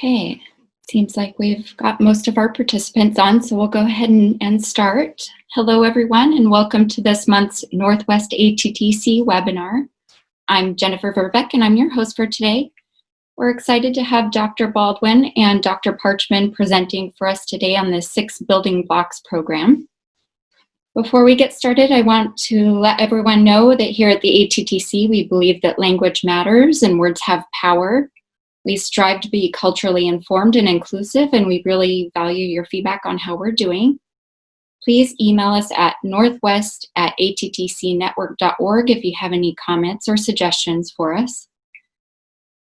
Okay, seems like we've got most of our participants on, so we'll go ahead and start. Hello, everyone, and welcome to this month's Northwest ATTC webinar. I'm Jennifer Verbeck, and I'm your host for today. We're excited to have Dr. Baldwin and Dr. Parchman presenting for us today on the 6 Building Blocks program. Before we get started, I want to let everyone know that here at the ATTC, we believe that language matters and words have power. We strive to be culturally informed and inclusive, and we really value your feedback on how we're doing. Please email us at northwest@attcnetwork.org if you have any comments or suggestions for us.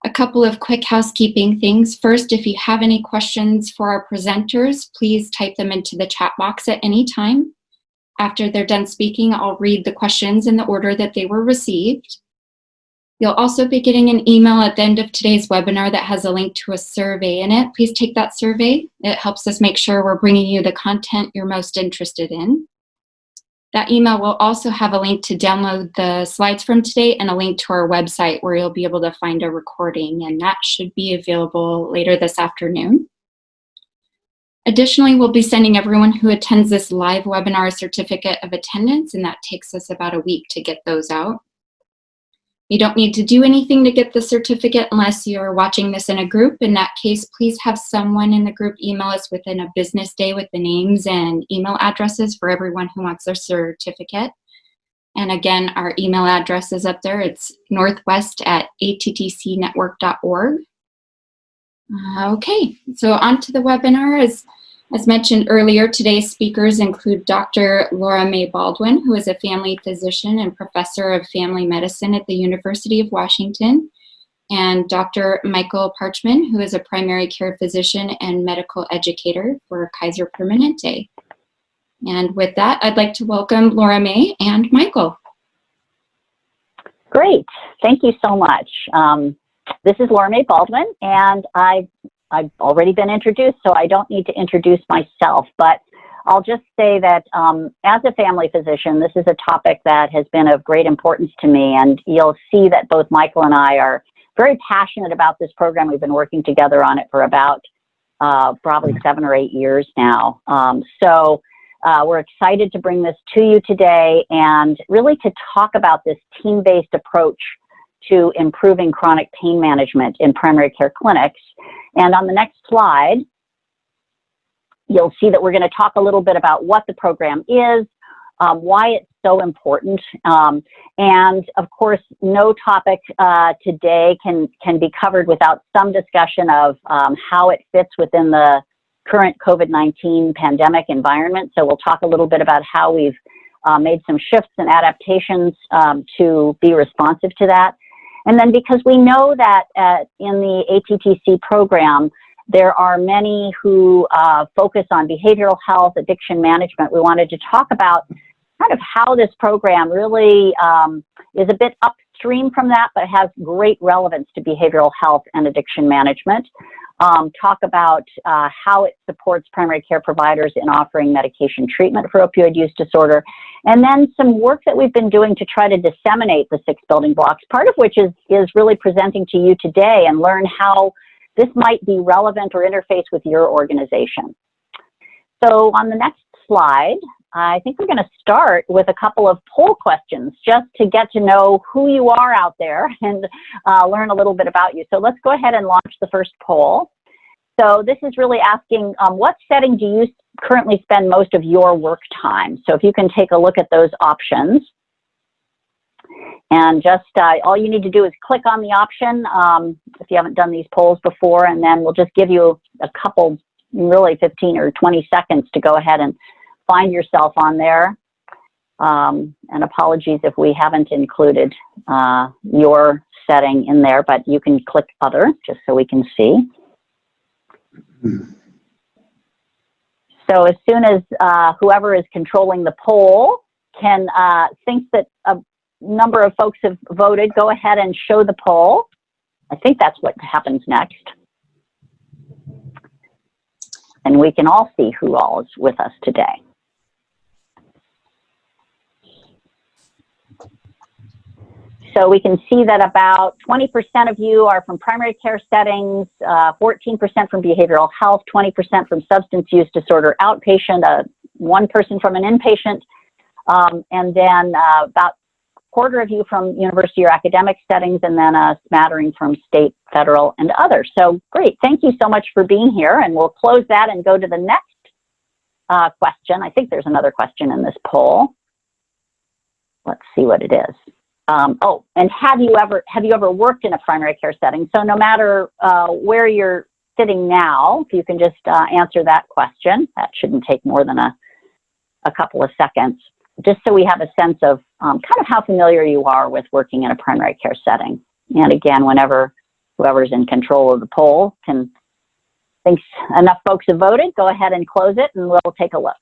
A couple of quick housekeeping things. First, if you have any questions for our presenters, please type them into the chat box at any time. After they're done speaking, I'll read the questions in the order that they were received. You'll also be getting an email at the end of today's webinar that has a link to a survey in it. Please take that survey. It helps us make sure we're bringing you the content you're most interested in. That email will also have a link to download the slides from today and a link to our website where you'll be able to find a recording, and that should be available later this afternoon. Additionally, we'll be sending everyone who attends this live webinar a certificate of attendance, and that takes us about a week to get those out. You don't need to do anything to get the certificate unless you're watching this in a group. In that case, please have someone in the group email us within a business day with the names and email addresses for everyone who wants their certificate. And again, our email address is up there. It's northwest@attcnetwork.org. Okay, so on to the webinar. As mentioned earlier, today's speakers include Dr. Laura-Mae Baldwin, who is a family physician and professor of family medicine at the University of Washington, and Dr. Michael Parchman, who is a primary care physician and medical educator for Kaiser Permanente. And with that, I'd like to welcome Laura-Mae and Michael. Great, thank you so much. This is Laura-Mae Baldwin, and I've already been introduced, so I don't need to introduce myself, but I'll just say that as a family physician, this is a topic that has been of great importance to me, and you'll see that both Michael and I are very passionate about this program. We've been working together on it for about probably 7 or 8 years now. We're excited to bring this to you today and really to talk about this team-based approach to improving chronic pain management in primary care clinics. And on the next slide, you'll see that we're going to talk a little bit about what the program is, why it's so important, and of course, no topic today can be covered without some discussion of how it fits within the current COVID-19 pandemic environment. So we'll talk a little bit about how we've made some shifts and adaptations to be responsive to that. And then because we know that in the ATTC program, there are many who focus on behavioral health, addiction management, we wanted to talk about kind of how this program really is a bit upstream from that, but has great relevance to behavioral health and addiction management. Talk about how it supports primary care providers in offering medication treatment for opioid use disorder, and then some work that we've been doing to try to disseminate the 6 building blocks, part of which is really presenting to you today and learn how this might be relevant or interface with your organization. So on the next slide, I think we're going to start with a couple of poll questions just to get to know who you are out there and learn a little bit about you. So let's go ahead and launch the first poll. So this is really asking, what setting do you currently spend most of your work time? So if you can take a look at those options. And just all you need to do is click on the option if you haven't done these polls before, and then we'll just give you a couple, really 15 or 20 seconds to go ahead and find yourself on there. And apologies if we haven't included your setting in there, but you can click other just so we can see. So as soon as whoever is controlling the poll can thinks that a number of folks have voted, go ahead and show the poll. I think that's what happens next. And we can all see who all is with us today. So we can see that about 20% of you are from primary care settings, 14% from behavioral health, 20% from substance use disorder outpatient, one person from an inpatient, and then about a quarter of you from university or academic settings, and then a smattering from state, federal, and others. So great, thank you so much for being here, and we'll close that and go to the next question. I think there's another question in this poll. Let's see what it is. Oh, and have you ever worked in a primary care setting? So no matter where you're sitting now, if you can just answer that question, that shouldn't take more than a couple of seconds, just so we have a sense of kind of how familiar you are with working in a primary care setting. And again, whenever whoever's in control of the poll thinks enough folks have voted, go ahead and close it and we'll take a look.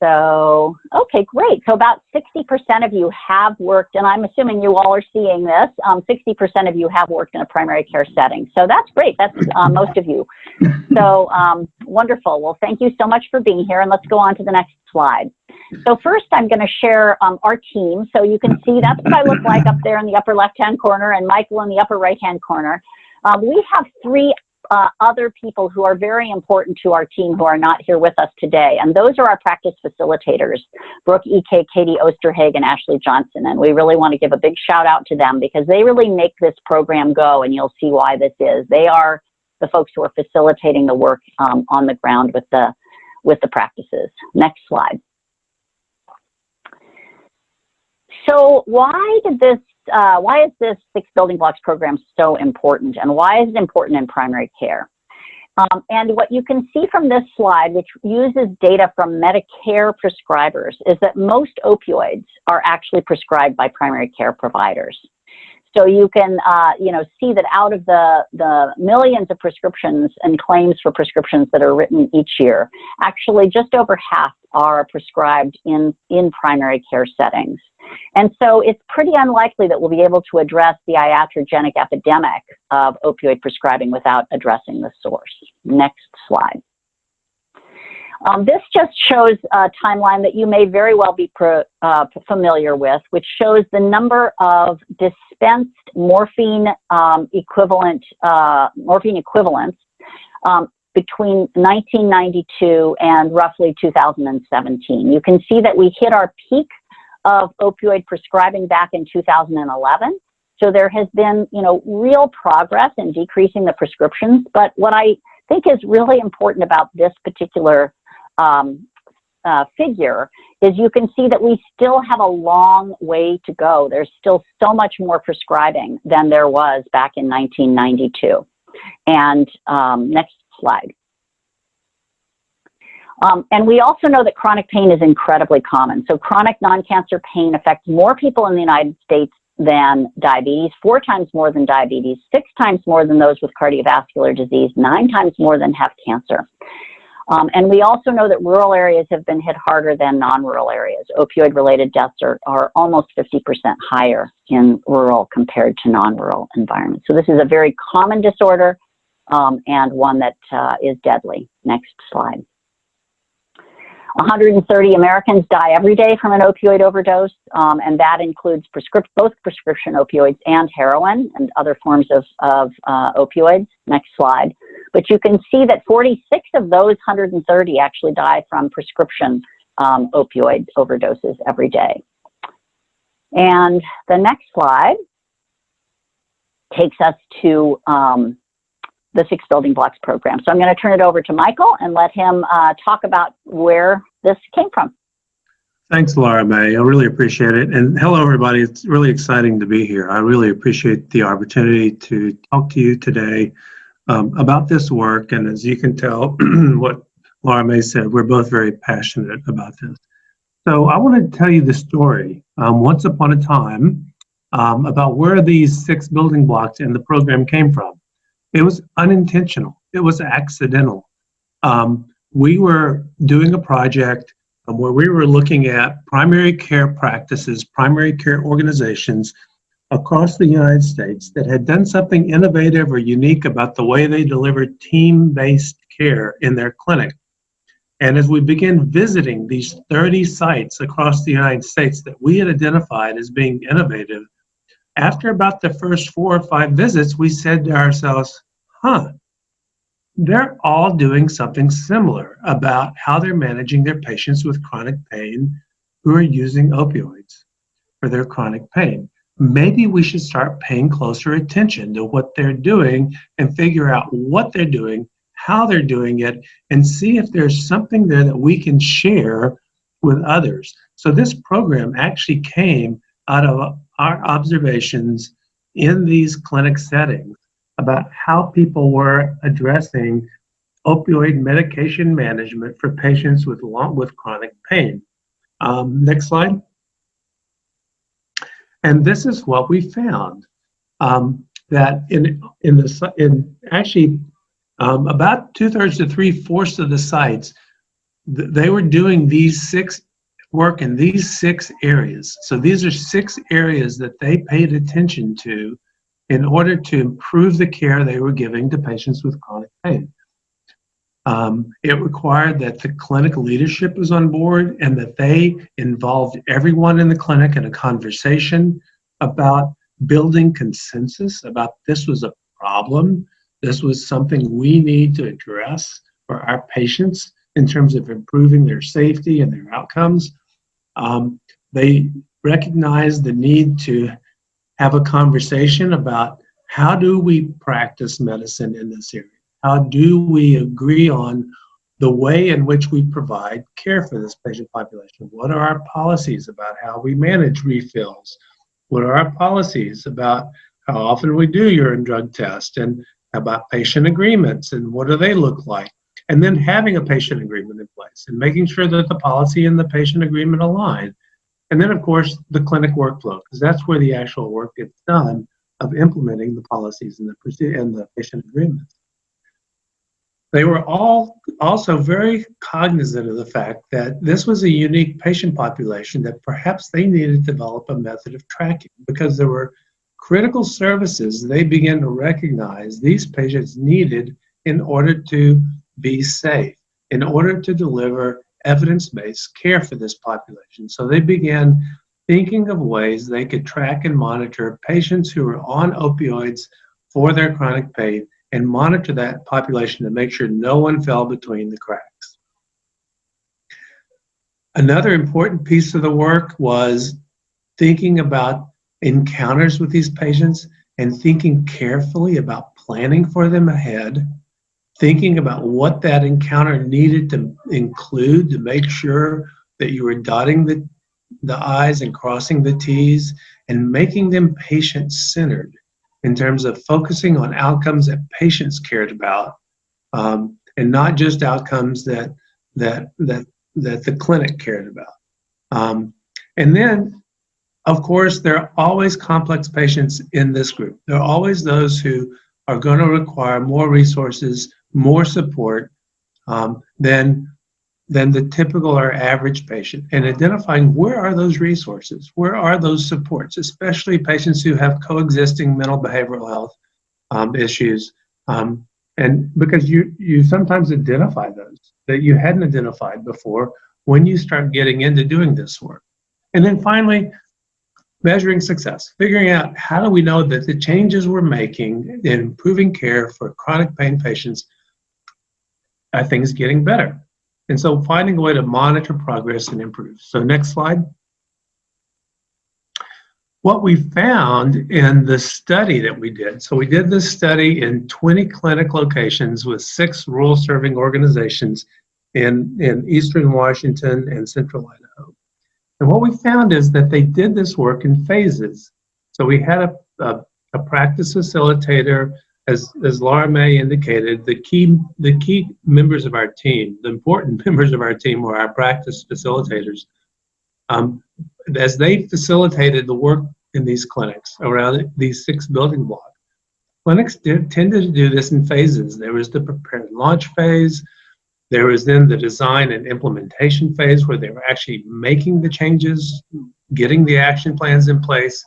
So, okay, great. So about 60% of you have worked, and I'm assuming you all are seeing this, 60% of you have worked in a primary care setting. So that's great. That's most of you. So wonderful. Well, thank you so much for being here, and let's go on to the next slide. So first, I'm going to share our team. So you can see that's what I look like up there in the upper left-hand corner, and Michael in the upper right-hand corner. We have three other people who are very important to our team who are not here with us today. And those are our practice facilitators, Brooke E.K., Katie Osterhage, and Ashley Johnson. And we really want to give a big shout out to them because they really make this program go, and you'll see why this is. They are the folks who are facilitating the work on the ground with the practices. Next slide. So why is this 6 building blocks program so important, and why is it important in primary care? And what you can see from this slide, which uses data from Medicare prescribers, is that most opioids are actually prescribed by primary care providers. So you can see that out of the millions of prescriptions and claims for prescriptions that are written each year, actually just over half are prescribed in primary care settings. And so it's pretty unlikely that we'll be able to address the iatrogenic epidemic of opioid prescribing without addressing the source. Next slide. This just shows a timeline that you may very well be familiar with, which shows the number of dispensed morphine equivalents between 1992 and roughly 2017. You can see that we hit our peak of opioid prescribing back in 2011. So there has been, real progress in decreasing the prescriptions. But what I think is really important about this particular figure is you can see that we still have a long way to go. There's still so much more prescribing than there was back in 1992. And next slide. And we also know that chronic pain is incredibly common. So chronic non-cancer pain affects more people in the United States than diabetes, 4 times more than diabetes, 6 times more than those with cardiovascular disease, 9 times more than have cancer. And we also know that rural areas have been hit harder than non-rural areas. Opioid-related deaths are almost 50% higher in rural compared to non-rural environments. So this is a very common disorder and one that is deadly. Next slide. 130 Americans die every day from an opioid overdose, and that includes both prescription opioids and heroin and other forms of opioids. Next slide. But you can see that 46 of those 130 actually die from prescription opioid overdoses every day. And the next slide takes us to the 6 building blocks program. So I'm going to turn it over to Michael and let him talk about where this came from. Thanks, Laura-Mae. I really appreciate it. And hello, everybody. It's really exciting to be here. I really appreciate the opportunity to talk to you today about this work. And as you can tell, what Laura-Mae said, we're both very passionate about this. So I want to tell you the story, once upon a time, about where these 6 building blocks in the program came from. It was unintentional. It was accidental. We were doing a project where we were looking at primary care practices, primary care organizations across the United States that had done something innovative or unique about the way they delivered team-based care in their clinic. And as we began visiting these 30 sites across the United States that we had identified as being innovative, after about the first 4 or 5 visits, we said to ourselves, they're all doing something similar about how they're managing their patients with chronic pain who are using opioids for their chronic pain. Maybe we should start paying closer attention to what they're doing and figure out what they're doing, how they're doing it, and see if there's something there that we can share with others. So this program actually came out of our observations in these clinic settings about how people were addressing opioid medication management for patients with chronic pain. Next slide. And this is what we found, that about 2/3 to 3/4 of the sites, they were doing work in these 6 areas. So these are 6 areas that they paid attention to in order to improve the care they were giving to patients with chronic pain. It required that the clinic leadership was on board and that they involved everyone in the clinic in a conversation about building consensus about this was a problem, this was something we need to address for our patients in terms of improving their safety and their outcomes. They recognized the need to have a conversation about how do we practice medicine in this area? How do we agree on the way in which we provide care for this patient population? What are our policies about how we manage refills? What are our policies about how often we do urine drug tests, and about patient agreements, and what do they look like? And then having a patient agreement in place and making sure that the policy and the patient agreement align. And then, of course, the clinic workflow, because that's where the actual work gets done of implementing the policies and the patient agreements. They were all also very cognizant of the fact that this was a unique patient population that perhaps they needed to develop a method of tracking, because there were critical services they began to recognize these patients needed in order to be safe, in order to deliver evidence-based care for this population. So they began thinking of ways they could track and monitor patients who were on opioids for their chronic pain and monitor that population to make sure no one fell between the cracks. Another important piece of the work was thinking about encounters with these patients and thinking carefully about planning for them ahead, thinking about what that encounter needed to include to make sure that you were dotting the I's and crossing the T's, and making them patient-centered in terms of focusing on outcomes that patients cared about, and not just outcomes that the clinic cared about. And then, of course, there are always complex patients in this group. There are always those who are going to require more resources, more support than the typical or average patient, and identifying where are those resources, where are those supports, especially patients who have coexisting mental behavioral health issues, and because you sometimes identify those that you hadn't identified before when you start getting into doing this work. And then finally, measuring success, figuring out how do we know that the changes we're making in improving care for chronic pain patients are things getting better. And so finding a way to monitor progress and improve. So next slide. What we found in the study that we did, so we did this study in 20 clinic locations with 6 rural serving organizations in Eastern Washington and Central Idaho. And what we found is that they did this work in phases. So we had a practice facilitator. As Laura-Mae indicated, the key members of our team, the important members of our team, were our practice facilitators. As they facilitated the work in these clinics around these 6 building blocks, clinics tended to do this in phases. There was the prepare and launch phase. There was then the design and implementation phase, where they were actually making the changes, getting the action plans in place,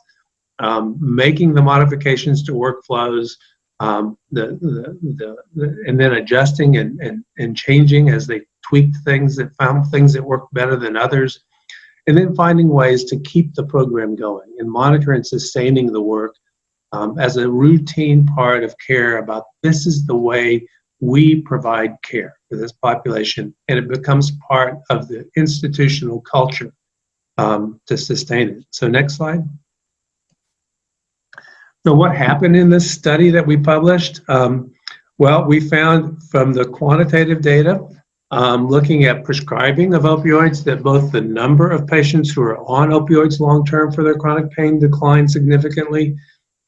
making the modifications to workflows, and then adjusting and changing as they tweaked things, that found things that worked better than others, and then finding ways to keep the program going and monitor and sustaining the work as a routine part of care about this is the way we provide care for this population, and it becomes part of the institutional culture to sustain it. So next slide. So what happened in this study that we published? Well, we found from the quantitative data, looking at prescribing of opioids, that both the number of patients who are on opioids long-term for their chronic pain declined significantly,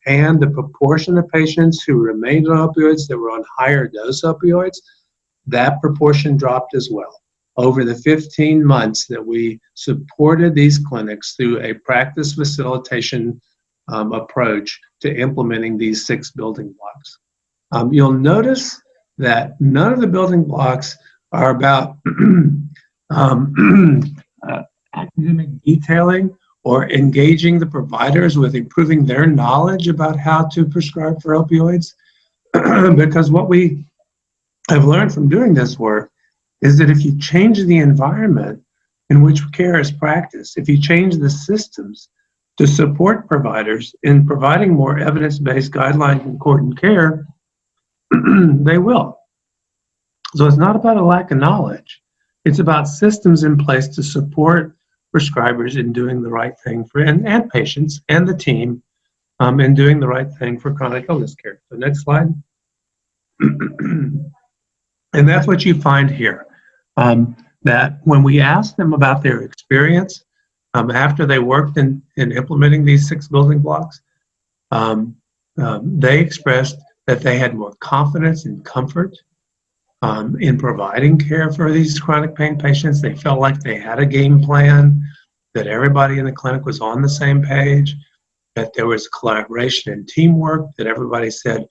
and the proportion of patients who remained on opioids that were on higher dose opioids, that proportion dropped as well. Over the 15 months that we supported these clinics through a practice facilitation approach to implementing these 6 building blocks. You'll notice that none of the building blocks are about academic detailing or engaging the providers with improving their knowledge about how to prescribe for opioids. Because what we have learned from doing this work is that if you change the environment in which care is practiced, if you change the systems to support providers in providing more evidence-based guideline concordant care, they will. So it's not about a lack of knowledge. It's about systems in place to support prescribers in doing the right thing for and patients and the team in doing the right thing for chronic illness care. So next slide. And that's what you find here. That when we asked them about their experience after they worked in implementing these 6 building blocks, they expressed that they had more confidence and comfort in providing care for these chronic pain patients. They felt like they had a game plan, that everybody in the clinic was on the same page, that there was collaboration and teamwork, that everybody said,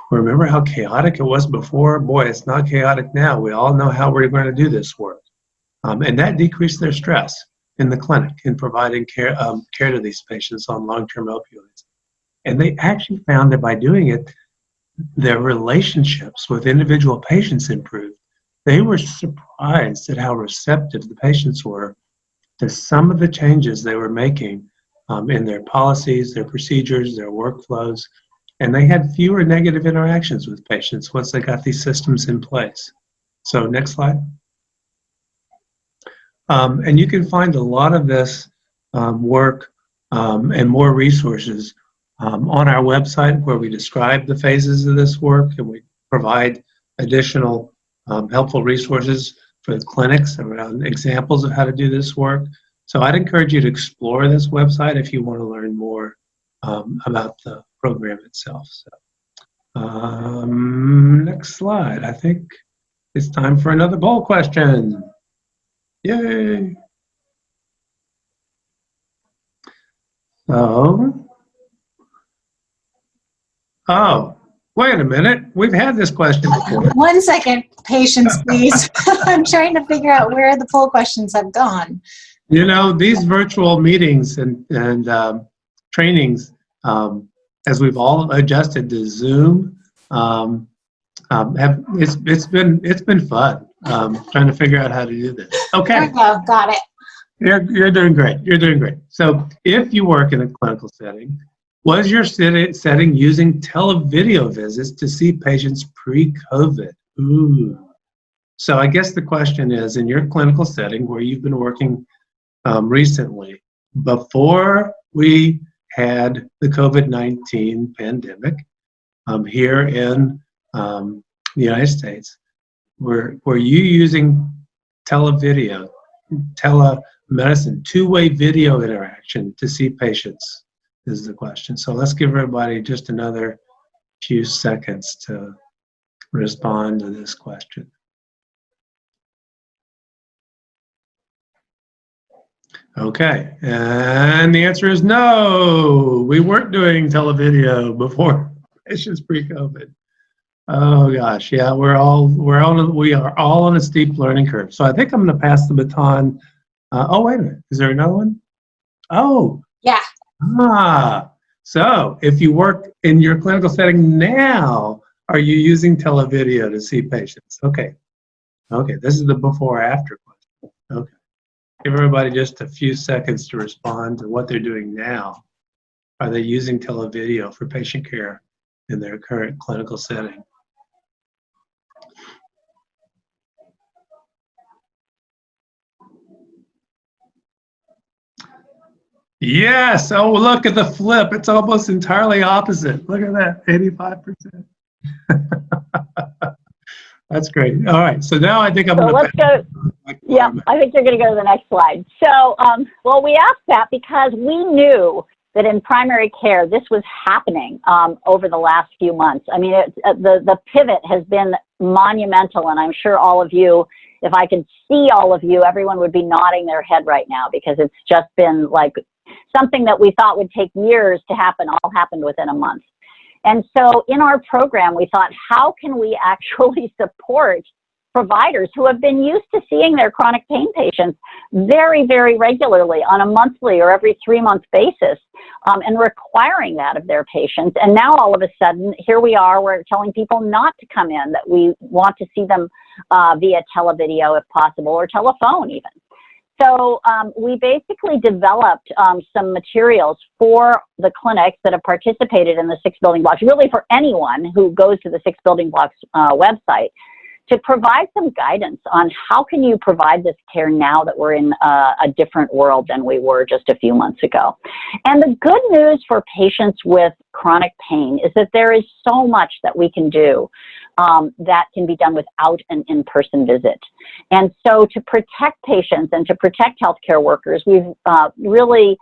remember how chaotic it was before? Boy, it's not chaotic now. We all know how we're going to do this work. And that decreased their stress in the clinic in providing care to these patients on long-term opioids. And they actually found that by doing it, their relationships with individual patients improved. They were surprised at how receptive the patients were to some of the changes they were making in their policies, their procedures, their workflows, and they had fewer negative interactions with patients once they got these systems in place. So next slide. And you can find a lot of this work and more resources on our website, where we describe the phases of this work, and we provide additional helpful resources for the clinics around examples of how to do this work. So I'd encourage you to explore this website if you want to learn more about the program itself. So, next slide. I think it's time for another poll question. Yay! So, oh, wait a minute. We've had this question before. 1 second, patience, please. I'm trying to figure out where the poll questions have gone. You know, these virtual meetings and trainings, as we've all adjusted to Zoom, it's been fun trying to figure out how to do this. Okay. There we go. Got it. You're doing great. You're doing great. So if you work in a clinical setting, was your setting using televideo visits to see patients pre-COVID? Ooh. So I guess the question is, in your clinical setting where you've been working recently, before we had the COVID-19 pandemic here in the United States, were you using televideo, telemedicine, two-way video interaction to see patients is the question. So let's give everybody just another few seconds to respond to this question. Okay, and the answer is no. We weren't doing televideo before patients pre-COVID. Oh gosh, yeah, we are all on a steep learning curve. So I think I'm going to pass the baton. Oh wait a minute, is there another one? Oh, yeah. So if you work in your clinical setting now, are you using televideo to see patients? Okay, Okay, this is the before-after question. Okay. Give everybody just a few seconds to respond to what they're doing now. Are they using televideo for patient care in their current clinical setting? Yes! Oh, look at the flip. It's almost entirely opposite. Look at that, 85%. That's great. All right, so now I think I'm going to... Let's go. Yeah, I think you're going to go to the next slide. So, well, we asked that because we knew that in primary care, this was happening over the last few months. I mean, the pivot has been monumental, and I'm sure all of you, if I could see all of you, everyone would be nodding their head right now, because it's just been like something that we thought would take years to happen, all happened within a month. And so in our program, we thought, how can we actually support providers who have been used to seeing their chronic pain patients very, very regularly on a monthly or every 3-month basis, and requiring that of their patients. And now all of a sudden, here we are, we're telling people not to come in, that we want to see them via televideo if possible, or telephone even. So we basically developed some materials for the clinics that have participated in the 6 building blocks, really for anyone who goes to the 6 building blocks website, to provide some guidance on how can you provide this care now that we're in a different world than we were just a few months ago. And the good news for patients with chronic pain is that there is so much that we can do that can be done without an in-person visit. And so to protect patients and to protect healthcare workers, we've really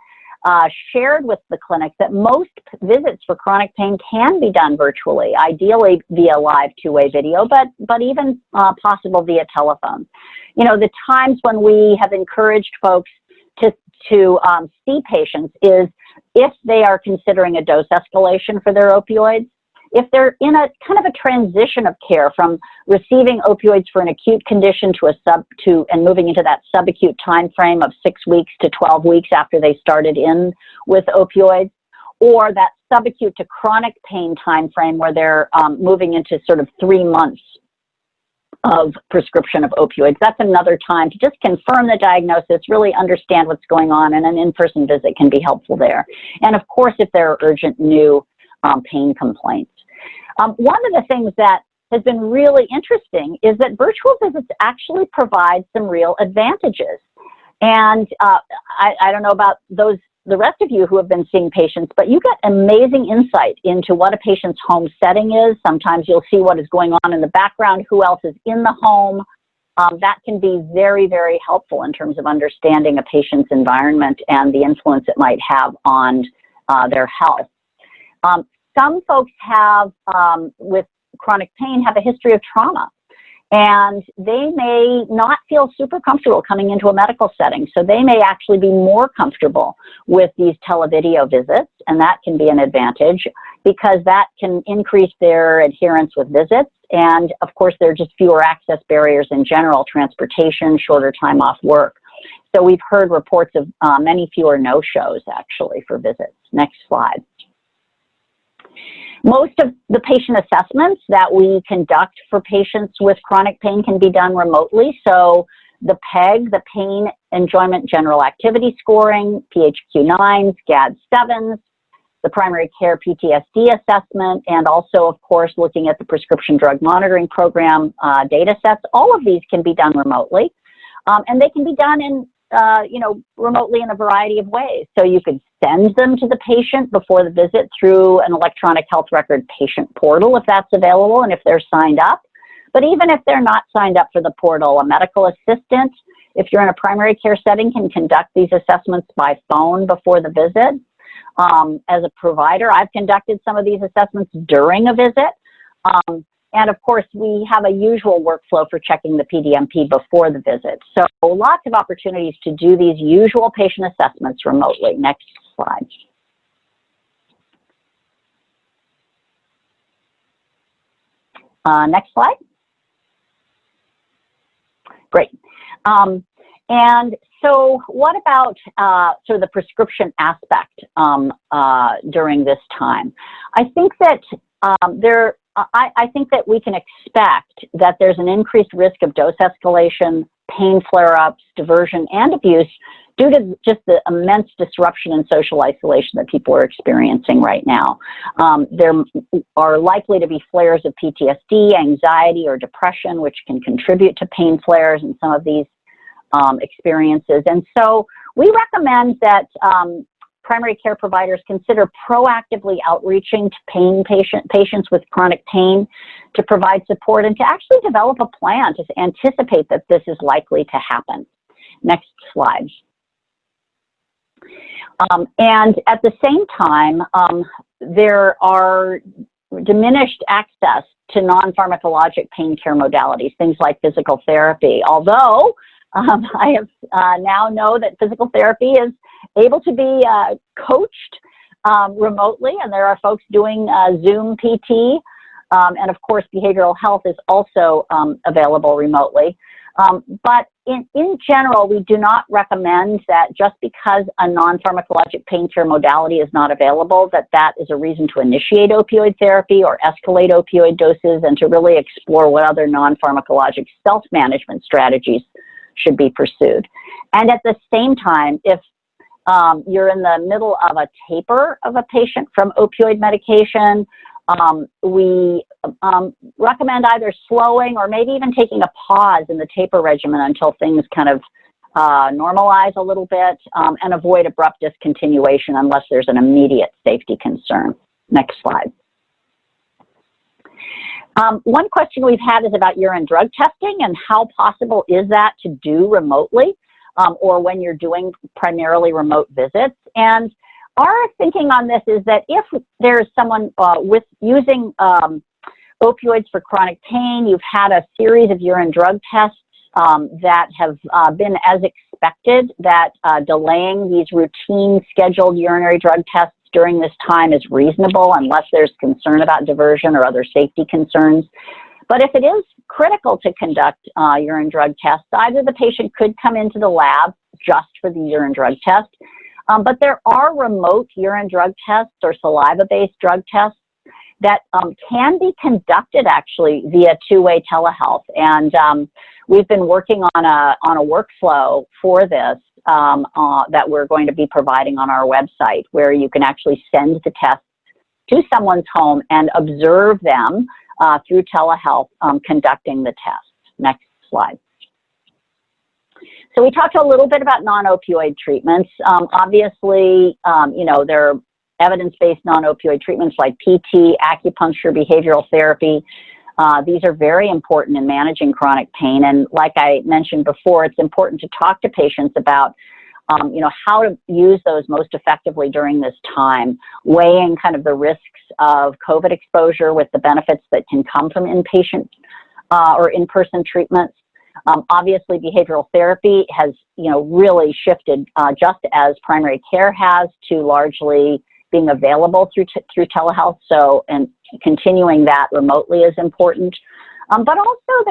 shared with the clinics that most visits for chronic pain can be done virtually, ideally via live 2-way video, but even possible via telephone. You know, the times when we have encouraged folks to see patients is if they are considering a dose escalation for their opioids, if they're in a kind of a transition of care from receiving opioids for an acute condition and moving into that subacute time frame of 6 weeks to 12 weeks after they started in with opioids, or that subacute to chronic pain time frame where they're moving into sort of 3 months of prescription of opioids. That's another time to just confirm the diagnosis, really understand what's going on, and an in-person visit can be helpful there. And of course, if there are urgent new pain complaints. One of the things that has been really interesting is that virtual visits actually provide some real advantages. And I don't know about the rest of you who have been seeing patients, but you get amazing insight into what a patient's home setting is. Sometimes you'll see what is going on in the background, who else is in the home. That can be very, very helpful in terms of understanding a patient's environment and the influence it might have on their health. Some folks have, with chronic pain, have a history of trauma, and they may not feel super comfortable coming into a medical setting. So they may actually be more comfortable with these televideo visits, and that can be an advantage because that can increase their adherence with visits. And of course, there are just fewer access barriers in general, transportation, shorter time off work. So we've heard reports of many fewer no-shows actually for visits. Next slide. Most of the patient assessments that we conduct for patients with chronic pain can be done remotely. So the PEG, the Pain Enjoyment General Activity Scoring, PHQ-9s, GAD-7s, the primary care PTSD assessment, and also, of course, looking at the prescription drug monitoring program data sets. All of these can be done remotely, and they can be done in remotely in a variety of ways. So you could send them to the patient before the visit through an electronic health record patient portal if that's available and if they're signed up. But even if they're not signed up for the portal, a medical assistant, if you're in a primary care setting, can conduct these assessments by phone before the visit. As a provider, I've conducted some of these assessments during a visit. And of course, we have a usual workflow for checking the PDMP before the visit. So lots of opportunities to do these usual patient assessments remotely. Next slide. Next slide. Great. And so what about sort of the prescription aspect during this time? I think that I think that we can expect that there's an increased risk of dose escalation, pain flare-ups, diversion, and abuse due to just the immense disruption and social isolation that people are experiencing right now. There are likely to be flares of PTSD, anxiety, or depression, which can contribute to pain flares in some of these experiences. And so we recommend that primary care providers consider proactively outreaching to patients with chronic pain to provide support and to actually develop a plan to anticipate that this is likely to happen. Next slide. And at the same time, there are diminished access to non-pharmacologic pain care modalities, things like physical therapy. Although I have now know that physical therapy is able to be coached remotely, and there are folks doing Zoom PT, and of course behavioral health is also available remotely. But in general, we do not recommend that just because a non-pharmacologic pain care modality is not available, that is a reason to initiate opioid therapy or escalate opioid doses, and to really explore what other non-pharmacologic self-management strategies should be pursued. And at the same time, if you're in the middle of a taper of a patient from opioid medication, we recommend either slowing or maybe even taking a pause in the taper regimen until things kind of normalize a little bit, and avoid abrupt discontinuation unless there's an immediate safety concern. Next slide. One question we've had is about urine drug testing and how possible is that to do remotely, or when you're doing primarily remote visits. And our thinking on this is that if there's someone with using opioids for chronic pain, you've had a series of urine drug tests that have been as expected, that delaying these routine scheduled urinary drug tests during this time is reasonable unless there's concern about diversion or other safety concerns. But if it is critical to conduct urine drug tests, either the patient could come into the lab just for the urine drug test, but there are remote urine drug tests or saliva-based drug tests that can be conducted actually via two-way telehealth. And we've been working on a workflow for this that we're going to be providing on our website, where you can actually send the tests to someone's home and observe them through telehealth conducting the test. Next slide. So we talked a little bit about non-opioid treatments. Obviously, you know, there are evidence-based non-opioid treatments like PT, acupuncture, behavioral therapy. These are very important in managing chronic pain. And like I mentioned before, it's important to talk to patients about, you know, how to use those most effectively during this time, weighing kind of the risks of COVID exposure with the benefits that can come from inpatient or in-person treatments. Obviously, behavioral therapy has, you know, really shifted just as primary care has, to largely being available through telehealth. So, and continuing that remotely is important. But also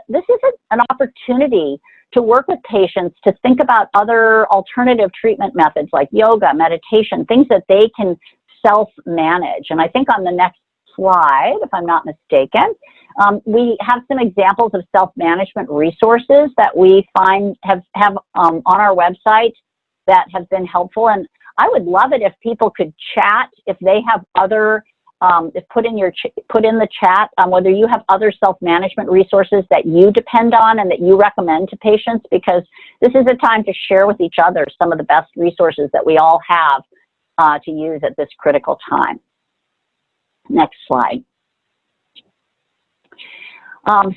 this is an opportunity to work with patients to think about other alternative treatment methods like yoga, meditation, things that they can self-manage. And I think on the next slide, if I'm not mistaken, we have some examples of self-management resources that we find have on our website that have been helpful. And I would love it if people could chat if they have other, put in the chat whether you have other self-management resources that you depend on and that you recommend to patients, because this is a time to share with each other some of the best resources that we all have to use at this critical time. Next slide.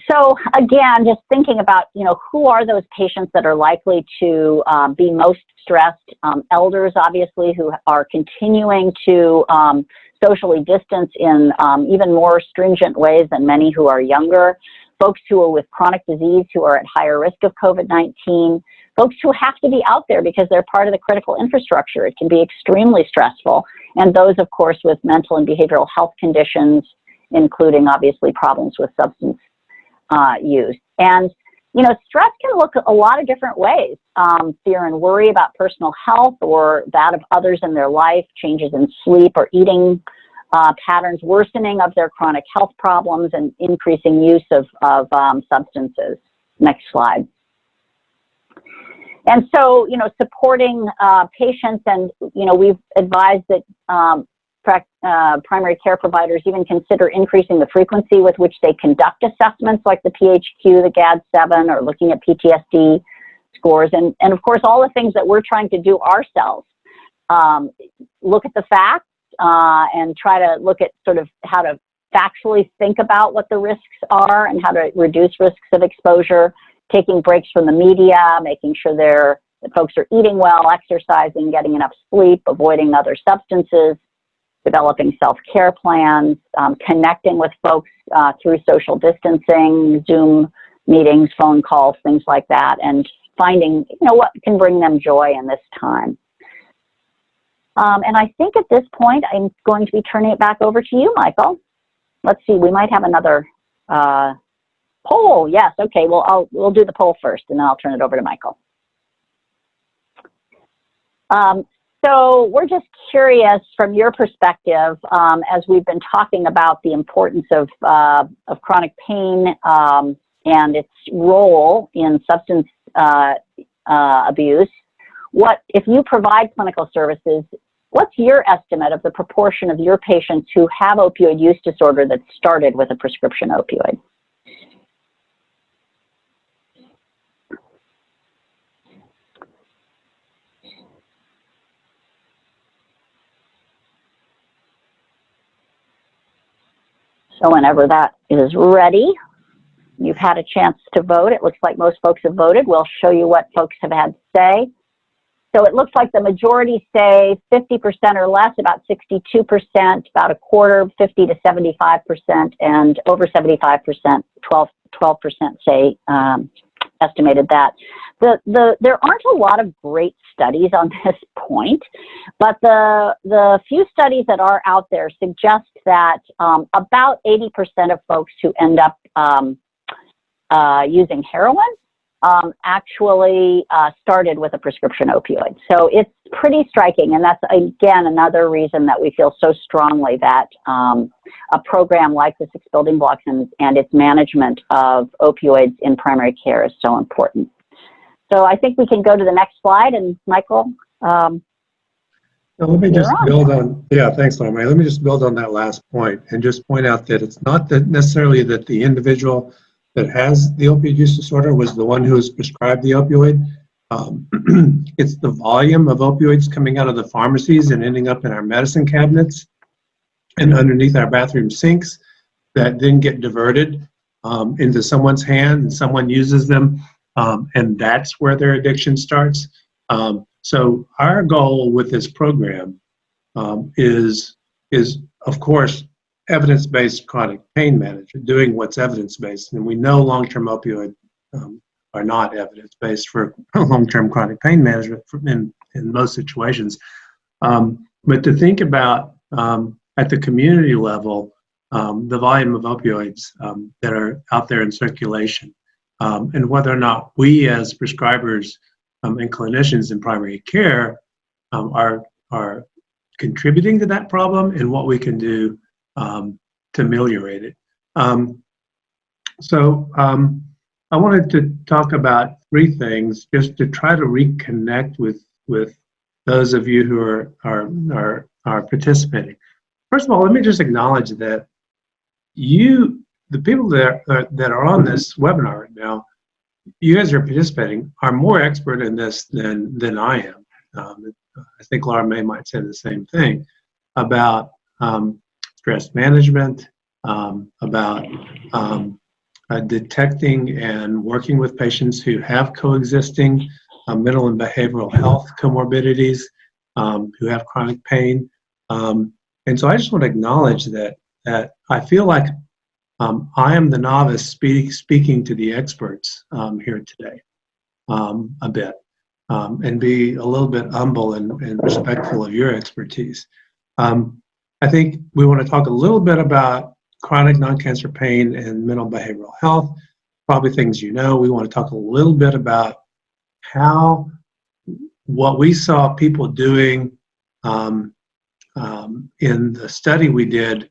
So again, just thinking about, you know, who are those patients that are likely to be most stressed? Elders, obviously, who are continuing to socially distance in even more stringent ways than many who are younger. Folks who are with chronic disease who are at higher risk of COVID-19. Folks who have to be out there because they're part of the critical infrastructure. It can be extremely stressful. And those, of course, with mental and behavioral health conditions, including obviously problems with substance use. And, you know, stress can look a lot of different ways. Fear and worry about personal health or that of others in their life, changes in sleep or eating patterns worsening of their chronic health problems, and increasing use of substances. Next slide. And so, supporting patients, and, we've advised that primary care providers even consider increasing the frequency with which they conduct assessments like the PHQ, the GAD-7, or looking at PTSD scores. And of course, all the things that we're trying to do ourselves. Look at the facts and try to look at sort of how to factually think about what the risks are and how to reduce risks of exposure, taking breaks from the media, making sure that folks are eating well, exercising, getting enough sleep, avoiding other substances, developing self-care plans, connecting with folks through social distancing, Zoom meetings, phone calls, things like that, and finding, what can bring them joy in this time. And I think at this point, I'm going to be turning it back over to you, Michael. Let's see, we might have another poll. Yes, okay, well, we'll do the poll first, and then I'll turn it over to Michael. So we're just curious from your perspective, as we've been talking about the importance of chronic pain and its role in substance abuse. If you provide clinical services, what's your estimate of the proportion of your patients who have opioid use disorder that started with a prescription opioid? So whenever that is ready, you've had a chance to vote. It looks like most folks have voted. We'll show you what folks have had to say. So it looks like the majority say 50% or less, about 62%, about a quarter, 50 to 75%, and over 75%, 12% say estimated that. There aren't a lot of great studies on this point, but the few studies that are out there suggest that about 80% of folks who end up using heroin actually started with a prescription opioid. So it's pretty striking, and that's, again, another reason that we feel so strongly that a program like the 6 building blocks and its management of opioids in primary care is so important. So I think we can go to the next slide, and Michael, now let me just build on, thanks, Laura-Mae. Let me just build on that last point and just point out that it's not that necessarily that the individual that has the opioid use disorder was the one who was prescribed the opioid. It's the volume of opioids coming out of the pharmacies and ending up in our medicine cabinets and underneath our bathroom sinks that then get diverted into someone's hand, and someone uses them, and that's where their addiction starts. So our goal with this program is of course evidence-based chronic pain management, doing what's evidence-based, and we know long-term opioid are not evidence-based for long-term chronic pain management in most situations. But to think about at the community level, the volume of opioids that are out there in circulation, and whether or not we as prescribers and clinicians in primary care are contributing to that problem, and what we can do to ameliorate it. So I wanted to talk about 3 things just to try to reconnect with those of you who are participating. First of all, let me just acknowledge that the people that are on this webinar right now, you guys are participating, are more expert in this than I am. I think Laura-Mae might say the same thing about stress management, about detecting and working with patients who have coexisting mental and behavioral health comorbidities, who have chronic pain. And so I just want to acknowledge that I feel like I am the novice speaking to the experts here today a bit, and be a little bit humble and respectful of your expertise. I think we want to talk a little bit about chronic non-cancer pain and mental behavioral health, probably things you know. We want to talk a little bit about what we saw people doing in the study we did,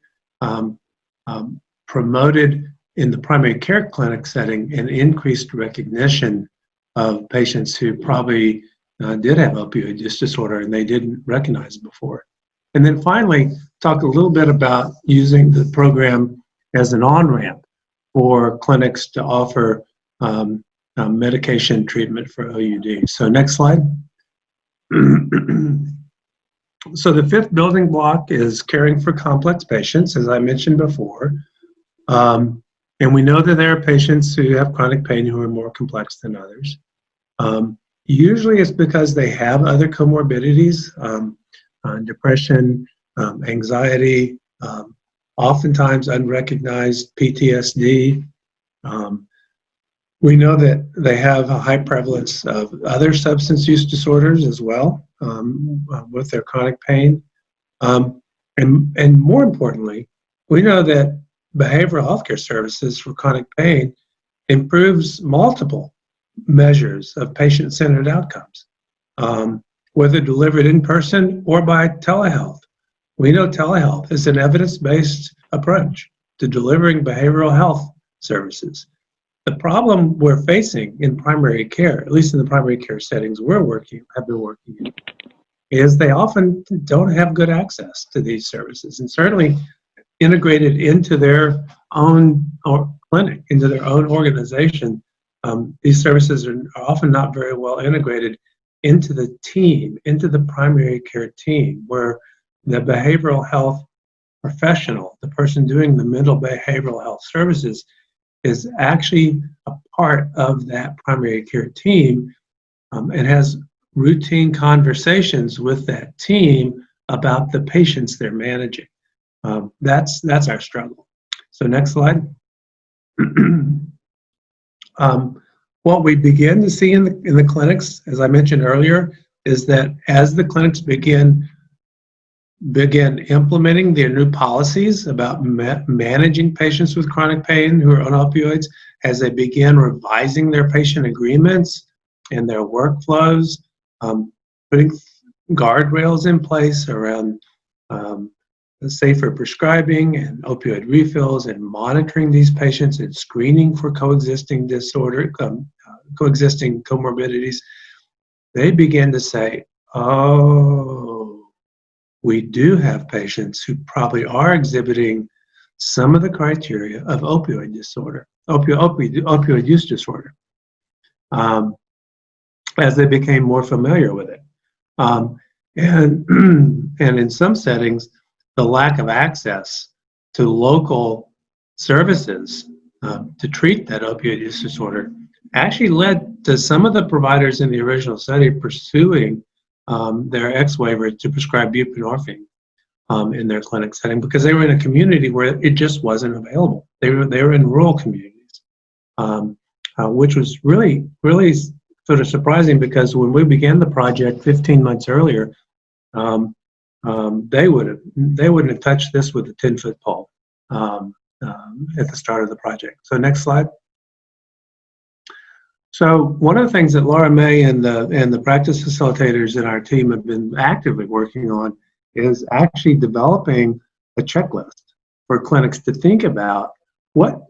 promoted in the primary care clinic setting an increased recognition of patients who probably did have opioid use disorder and they didn't recognize it before. And then finally, talk a little bit about using the program as an on-ramp for clinics to offer medication treatment for OUD. So next slide. So the fifth building block is caring for complex patients, as I mentioned before. And we know that there are patients who have chronic pain who are more complex than others. Usually it's because they have other comorbidities, depression, anxiety, oftentimes unrecognized PTSD. We know that they have a high prevalence of other substance use disorders as well with their chronic pain. And more importantly, we know that behavioral healthcare services for chronic pain improves multiple measures of patient-centered outcomes, whether delivered in person or by telehealth. We know telehealth is an evidence-based approach to delivering behavioral health services. The problem we're facing in primary care, at least in the primary care settings have been working in, is they often don't have good access to these services, and certainly integrated into their own clinic, into their own organization. These services are often not very well integrated into the team, into the primary care team, where the behavioral health professional, the person doing the mental behavioral health services, is actually a part of that primary care team and has routine conversations with that team about the patients they're managing. That's our struggle. So next slide. What we begin to see in the clinics, as I mentioned earlier, is that as the clinics begin implementing their new policies about managing patients with chronic pain who are on opioids, as they begin revising their patient agreements and their workflows, putting guardrails in place around safer prescribing and opioid refills and monitoring these patients and screening for coexisting comorbidities, they begin to say, oh, we do have patients who probably are exhibiting some of the criteria of opioid disorder, opioid use disorder, as they became more familiar with it. And in some settings, the lack of access to local services to treat that opioid use disorder actually led to some of the providers in the original study pursuing their X waiver to prescribe buprenorphine in their clinic setting because they were in a community where it just wasn't available. They were in rural communities, which was really sort of surprising because when we began the project 15 months earlier, they wouldn't have touched this with a 10-foot pole at the start of the project. So next slide. So one of the things that Laura-Mae and the practice facilitators in our team have been actively working on is actually developing a checklist for clinics to think about what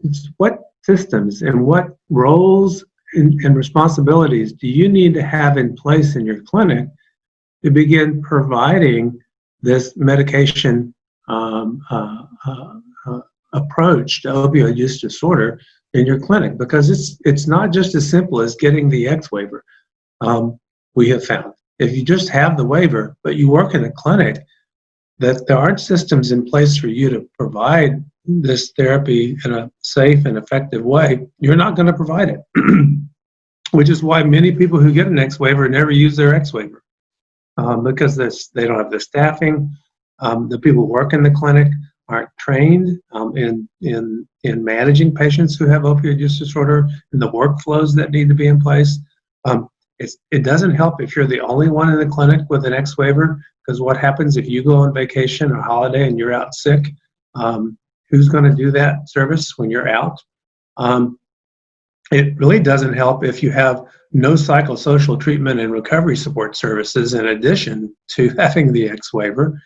systems and what roles and responsibilities do you need to have in place in your clinic to begin providing this medication approach to opioid use disorder in your clinic, because it's not just as simple as getting the X waiver. We have found if you just have the waiver, but you work in a clinic, that there aren't systems in place for you to provide this therapy in a safe and effective way, you're not going to provide it. Which is why many people who get an X waiver never use their X waiver because they don't have the staffing. The people who work in the clinic aren't trained in managing patients who have opioid use disorder and the workflows that need to be in place. It doesn't help if you're the only one in the clinic with an X waiver, because what happens if you go on vacation or holiday and you're out sick? Who's going to do that service when you're out? It really doesn't help if you have no psychosocial treatment and recovery support services in addition to having the X waiver.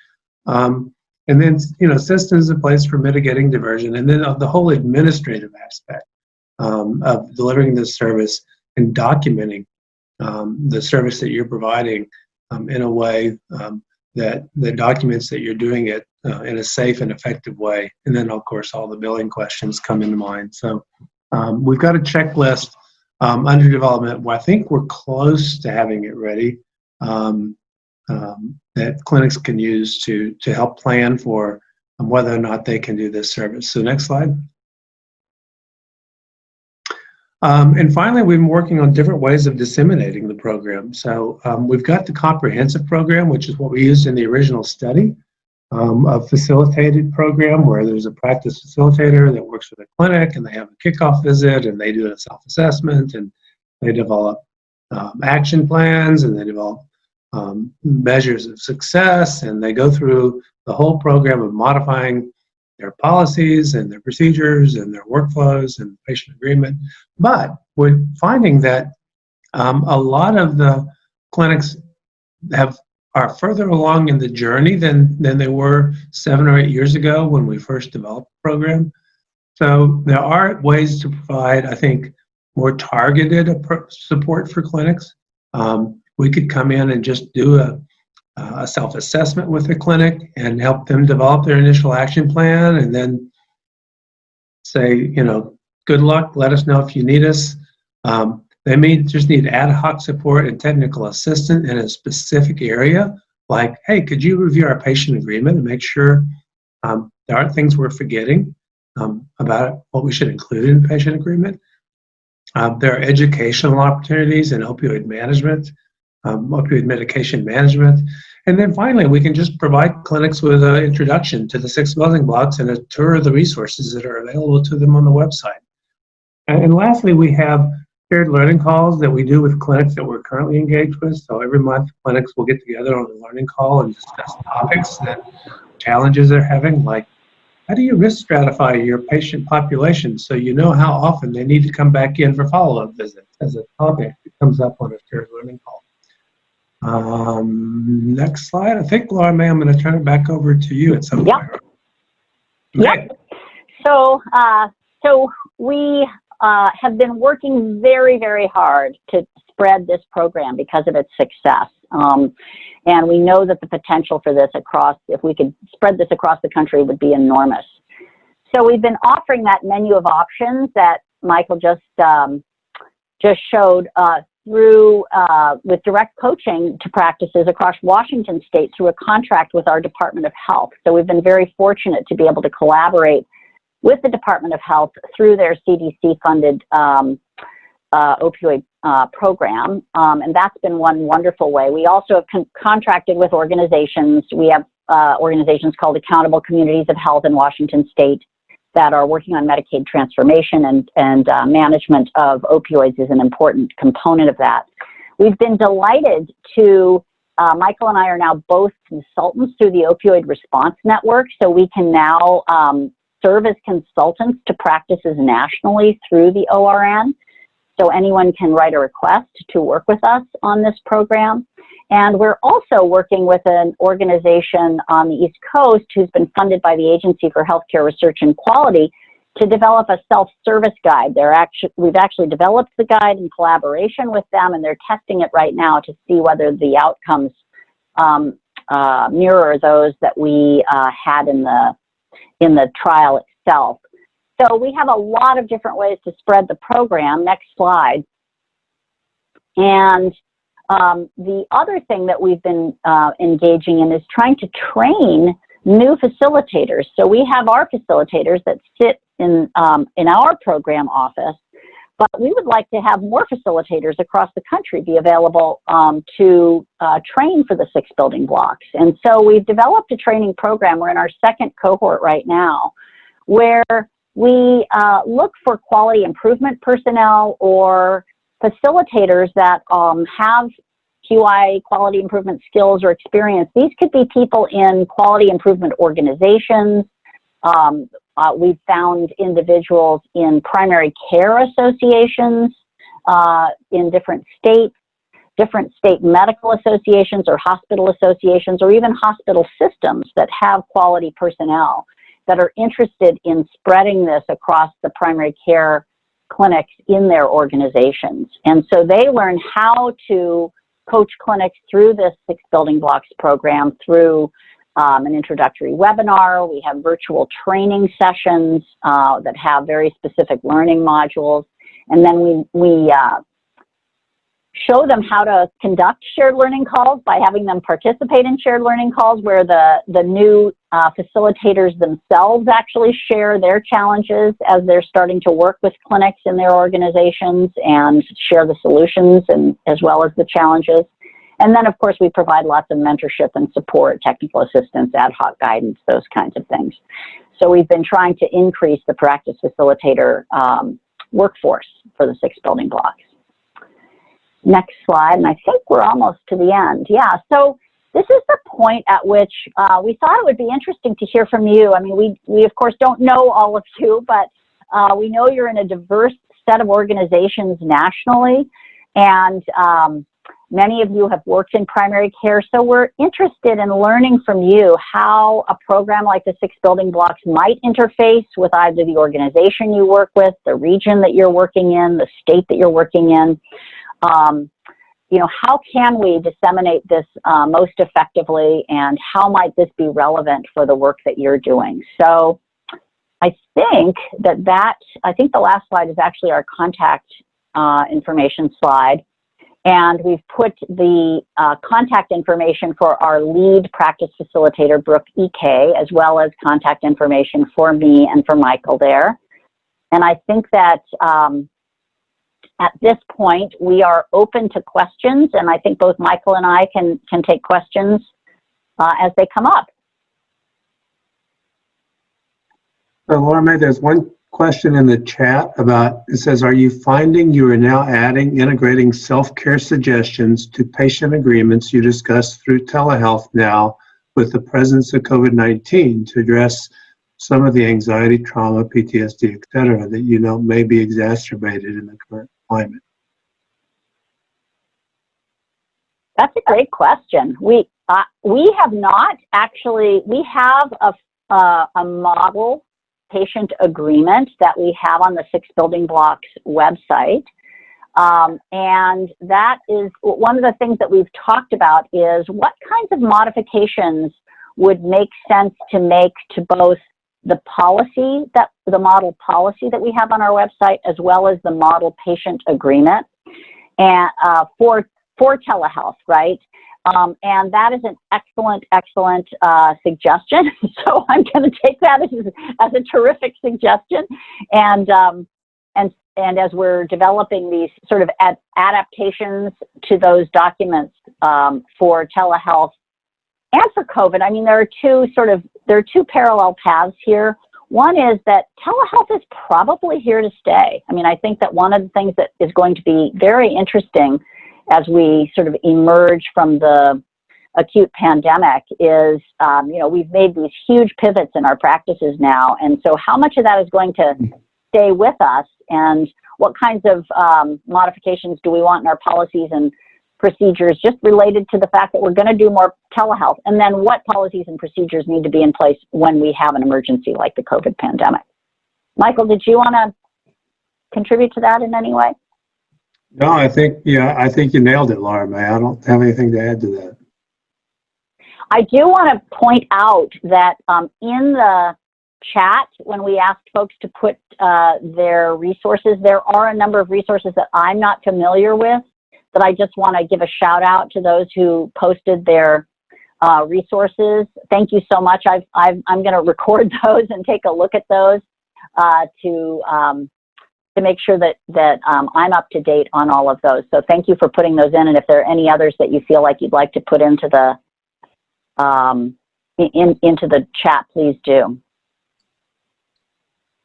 And then, systems in place for mitigating diversion, and then the whole administrative aspect of delivering this service and documenting the service that you're providing in a way that documents that you're doing it in a safe and effective way. And then, of course, all the billing questions come into mind. So we've got a checklist under development where I think we're close to having it ready that clinics can use to help plan for whether or not they can do this service. So next slide. And finally, we've been working on different ways of disseminating the program. So we've got the comprehensive program, which is what we used in the original study, a facilitated program where there's a practice facilitator that works with a clinic, and they have a kickoff visit, and they do a self-assessment, and they develop action plans, and they develop measures of success, and they go through the whole program of modifying their policies and their procedures and their workflows and patient agreement. But we're finding that a lot of the clinics are further along in the journey than they were 7 or 8 years ago when we first developed the program. So there are ways to provide, I think, more targeted support for clinics. We could come in and just do a self-assessment with the clinic and help them develop their initial action plan, and then say, good luck, let us know if you need us. They may just need ad hoc support and technical assistance in a specific area, like, hey, could you review our patient agreement and make sure there aren't things we're forgetting about what we should include in the patient agreement. There are educational opportunities in opioid management, opioid medication management. And then finally, we can just provide clinics with an introduction to the 6 building blocks and a tour of the resources that are available to them on the website. And lastly, we have shared learning calls that we do with clinics that we're currently engaged with. So every month, clinics will get together on a learning call and discuss topics that challenges they're having, like how do you risk stratify your patient population so you know how often they need to come back in for follow-up visits as a topic that comes up on a shared learning call. Next slide. I think, Laura-Mae, I'm going to turn it back over to you at some point. Yep. So we have been working very, very hard to spread this program because of its success. And we know that the potential for this if we could spread this across the country, would be enormous. So we've been offering that menu of options that Michael just showed with direct coaching to practices across Washington State through a contract with our Department of Health. So we've been very fortunate to be able to collaborate with the Department of Health through their CDC-funded opioid program, and that's been one wonderful way. We also have contracted with organizations. We have organizations called Accountable Communities of Health in Washington State that are working on Medicaid transformation, and management of opioids is an important component of that. We've been delighted to, Michael and I are now both consultants through the Opioid Response Network, so we can now serve as consultants to practices nationally through the ORN. So anyone can write a request to work with us on this program. And we're also working with an organization on the East Coast who's been funded by the Agency for Healthcare Research and Quality to develop a self-service guide. We've actually developed the guide in collaboration with them, and they're testing it right now to see whether the outcomes mirror those that we had in the trial itself. So we have a lot of different ways to spread the program. Next slide. And the other thing that we've been engaging in is trying to train new facilitators. So we have our facilitators that sit in our program office, but we would like to have more facilitators across the country be available to train for the 6 building blocks. And so we've developed a training program. We're in our 2nd cohort right now, where we look for quality improvement personnel or facilitators that have QI, quality improvement skills or experience. These could be people in quality improvement organizations. We've found individuals in primary care associations in different states. different state medical associations or hospital associations or even hospital systems that have quality personnel that are interested in spreading this across the primary care clinics in their organizations. And so they learn how to coach clinics through this 6 building blocks program through an introductory webinar. We have virtual training sessions that have very specific learning modules. And then we show them how to conduct shared learning calls by having them participate in shared learning calls where the new facilitators themselves actually share their challenges as they're starting to work with clinics in their organizations and share the solutions and as well as the challenges. And then, of course, we provide lots of mentorship and support, technical assistance, ad hoc guidance, those kinds of things. So we've been trying to increase the practice facilitator workforce for the 6 building blocks. Next slide, and I think we're almost to the end. Yeah, so this is the point at which we thought it would be interesting to hear from you. I mean, we of course don't know all of you, but we know you're in a diverse set of organizations nationally, and many of you have worked in primary care, so we're interested in learning from you how a program like the 6 building blocks might interface with either the organization you work with, the region that you're working in, the state that you're working in. You know, how can we disseminate this most effectively, and how might this be relevant for the work that you're doing? So I think I think the last slide is actually our contact information slide. And we've put the contact information for our lead practice facilitator, Brooke EK, as well as contact information for me and for Michael there. And I think that at this point, we are open to questions, and I think both Michael and I can take questions as they come up. So Laura-Mae, there's one question in the chat about, it says, are you finding you are now integrating self-care suggestions to patient agreements you discussed through telehealth now with the presence of COVID-19 to address some of the anxiety, trauma, PTSD, et cetera, that you know may be exacerbated in the current climate? That's a great question. We have not actually, we have a model patient agreement that we have on the 6 building blocks website. And that is one of the things that we've talked about is what kinds of modifications would make sense to make to both the policy, the model policy that we have on our website, as well as the model patient agreement and for telehealth, right? And that is an excellent suggestion. So I'm going to take that as a terrific suggestion. And as we're developing these sort of adaptations to those documents for telehealth and for COVID, I mean, there are two parallel paths here. One is that telehealth is probably here to stay. I mean, I think that one of the things that is going to be very interesting as we sort of emerge from the acute pandemic is, you know, we've made these huge pivots in our practices now. And so how much of that is going to stay with us, and what kinds of modifications do we want in our policies and procedures just related to the fact that we're going to do more telehealth? And then what policies and procedures need to be in place when we have an emergency like the COVID pandemic? Michael, did you want to contribute to that in any way? No, I think you nailed it, Laura-Mae. I don't have anything to add to that. I do want to point out that in the chat, when we asked folks to put their resources, there are a number of resources that I'm not familiar with that I just want to give a shout out to those who posted their resources. Thank you so much. I'm going to record those and take a look at those to make sure that I'm up to date on all of those. So thank you for putting those in. And if there are any others that you feel like you'd like to put into the chat, please do.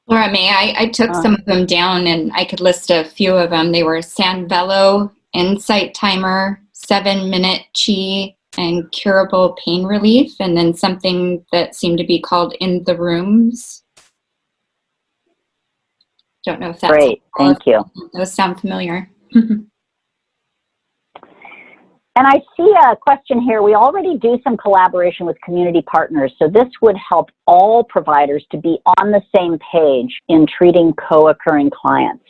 Laura-Mae, I took some of them down, and I could list a few of them. They were Sandvello, Insight Timer, 7-Minute Chi, and Curable Pain Relief, and then something that seemed to be called In the Rooms. Don't know if that's great. Thank you. Those sound familiar. And I see a question here. We already do some collaboration with community partners, so this would help all providers to be on the same page in treating co-occurring clients.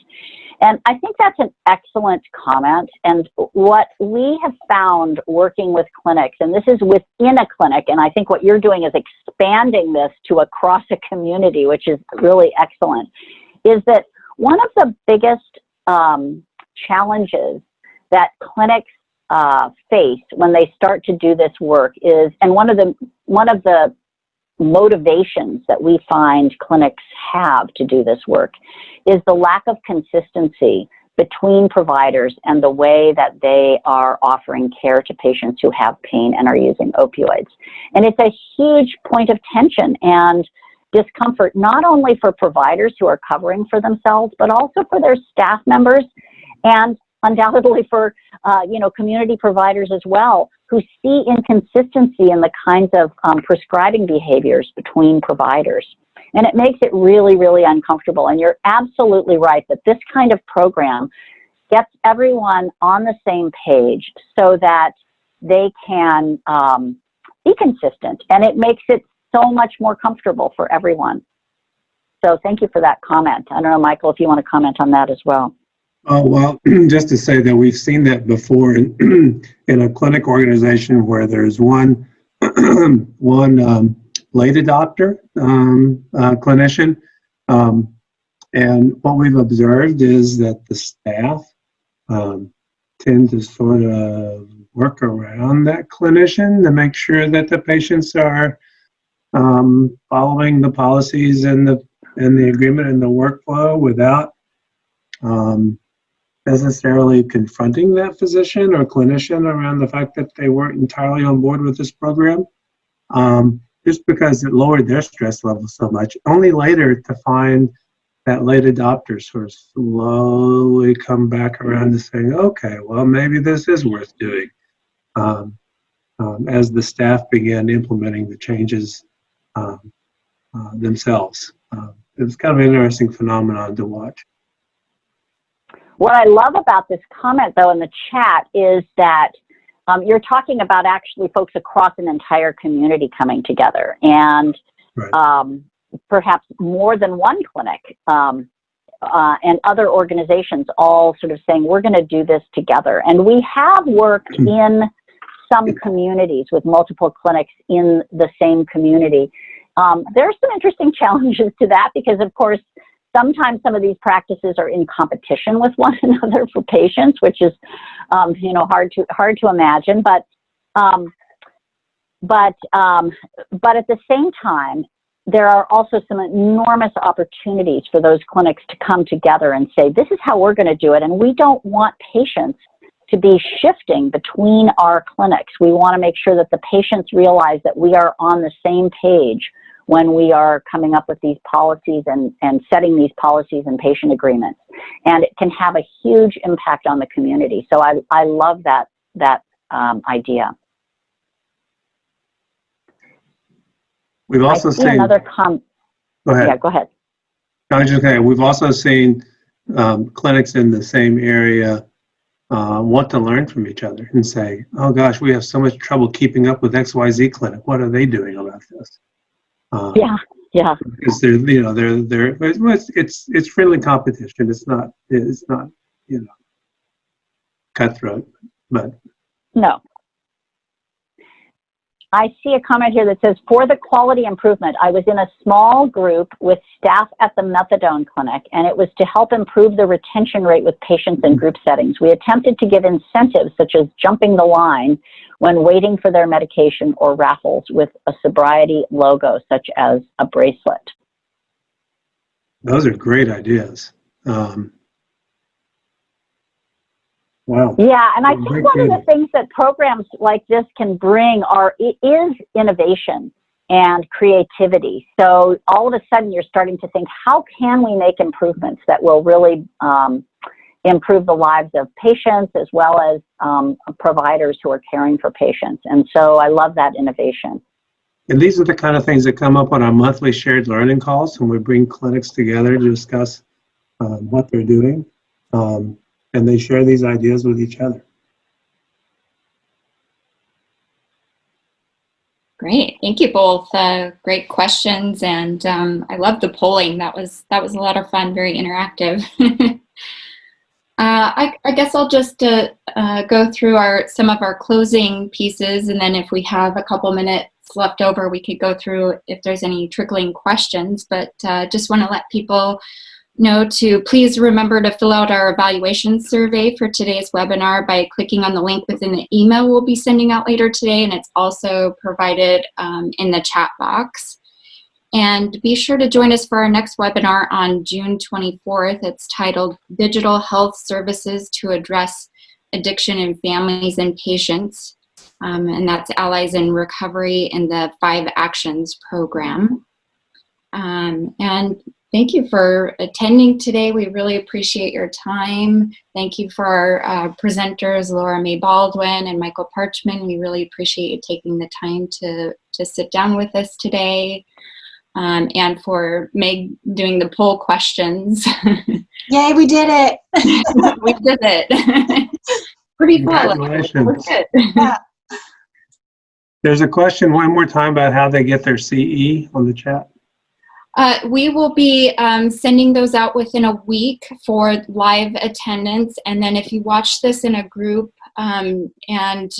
And I think that's an excellent comment. And what we have found working with clinics, and this is within a clinic, and I think what you're doing is expanding this to across a community, which is really excellent, is that one of the biggest challenges that clinics face when they start to do this work is, and one of the motivations that we find clinics have to do this work is the lack of consistency between providers and the way that they are offering care to patients who have pain and are using opioids. And it's a huge point of tension and discomfort, not only for providers who are covering for themselves, but also for their staff members and undoubtedly for community providers as well, who see inconsistency in the kinds of prescribing behaviors between providers. And it makes it really, really uncomfortable. And you're absolutely right that this kind of program gets everyone on the same page so that they can be consistent. And it makes it so much more comfortable for everyone. So thank you for that comment. I don't know, Michael, if you want to comment on that as well. Oh, well, just to say that we've seen that before in a clinic organization where there's one late adopter clinician. And what we've observed is that the staff tend to sort of work around that clinician to make sure that the patients are following the policies and the agreement and the workflow without necessarily confronting that physician or clinician around the fact that they weren't entirely on board with this program, just because it lowered their stress level so much. Only later to find that late adopters sort of slowly come back around to saying, okay, well, maybe this is worth doing, as the staff began implementing the changes themselves. It was kind of an interesting phenomenon to watch. What I love about this comment, though, in the chat is that you're talking about actually folks across an entire community coming together, and right. Perhaps more than one clinic and other organizations all sort of saying, we're going to do this together. And we have worked in some communities with multiple clinics in the same community. There's some interesting challenges to that because, of course, sometimes some of these practices are in competition with one another for patients, which is, hard to imagine. But at the same time, there are also some enormous opportunities for those clinics to come together and say, this is how we're going to do it. And we don't want patients to be shifting between our clinics. We want to make sure that the patients realize that we are on the same page when we are coming up with these policies and setting these policies and patient agreements. And it can have a huge impact on the community. So I love that idea. We've also seen another Go ahead. Yeah, go ahead. Okay, we've also seen clinics in the same area want to learn from each other and say, oh gosh, we have so much trouble keeping up with XYZ clinic. What are they doing about this? Yeah. Because it's friendly competition. It's not cutthroat, but no. I see a comment here that says, for the quality improvement, I was in a small group with staff at the methadone clinic, and it was to help improve the retention rate with patients in group settings. We attempted to give incentives such as jumping the line when waiting for their medication or raffles with a sobriety logo, such as a bracelet. Those are great ideas. Wow. Yeah, and I think one of the things that programs like this can bring is innovation and creativity. So all of a sudden you're starting to think, how can we make improvements that will really improve the lives of patients as well as providers who are caring for patients? And so I love that innovation. And these are the kind of things that come up on our monthly shared learning calls when we bring clinics together to discuss what they're doing. And they share these ideas with each other. Great, thank you both. Great questions, and I love the polling. That was a lot of fun, very interactive. I guess I'll just go through some of our closing pieces, and then if we have a couple minutes left over, we could go through if there's any trickling questions. But just want to let people know to please remember to fill out our evaluation survey for today's webinar by clicking on the link within the email we'll be sending out later today, and it's also provided in the chat box. And be sure to join us for our next webinar on June 24th. It's titled Digital Health Services to Address Addiction in Families and Patients, and that's Allies in Recovery in the 5 Actions program. And thank you for attending today. We really appreciate your time. Thank you for our presenters, Laura-Mae Baldwin and Michael Parchman. We really appreciate you taking the time to sit down with us today. And for Meg doing the poll questions. Yay, we did it. We did it. Pretty flawless. Congratulations. Yeah. There's a question one more time about how they get their CE on the chat. We will be sending those out within a week for live attendance. And then if you watch this in a group and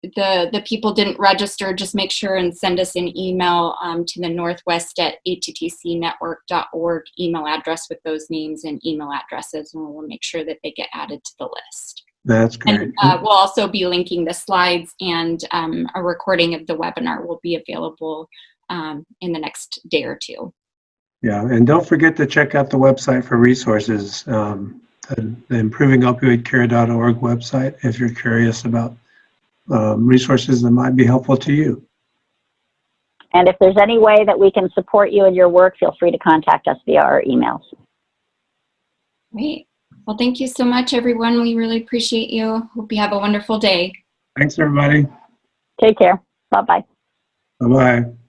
the people didn't register, just make sure and send us an email to the Northwest ATTCnetwork.org email address with those names and email addresses, and we'll make sure that they get added to the list. That's great. And we'll also be linking the slides, and a recording of the webinar will be available in the next day or two. Yeah, and don't forget to check out the website for resources, the improvingopioidcare.org website, if you're curious about resources that might be helpful to you. And if there's any way that we can support you in your work, feel free to contact us via our emails. Great. Well, thank you so much, everyone. We really appreciate you. Hope you have a wonderful day. Thanks, everybody. Take care. Bye-bye. Bye-bye.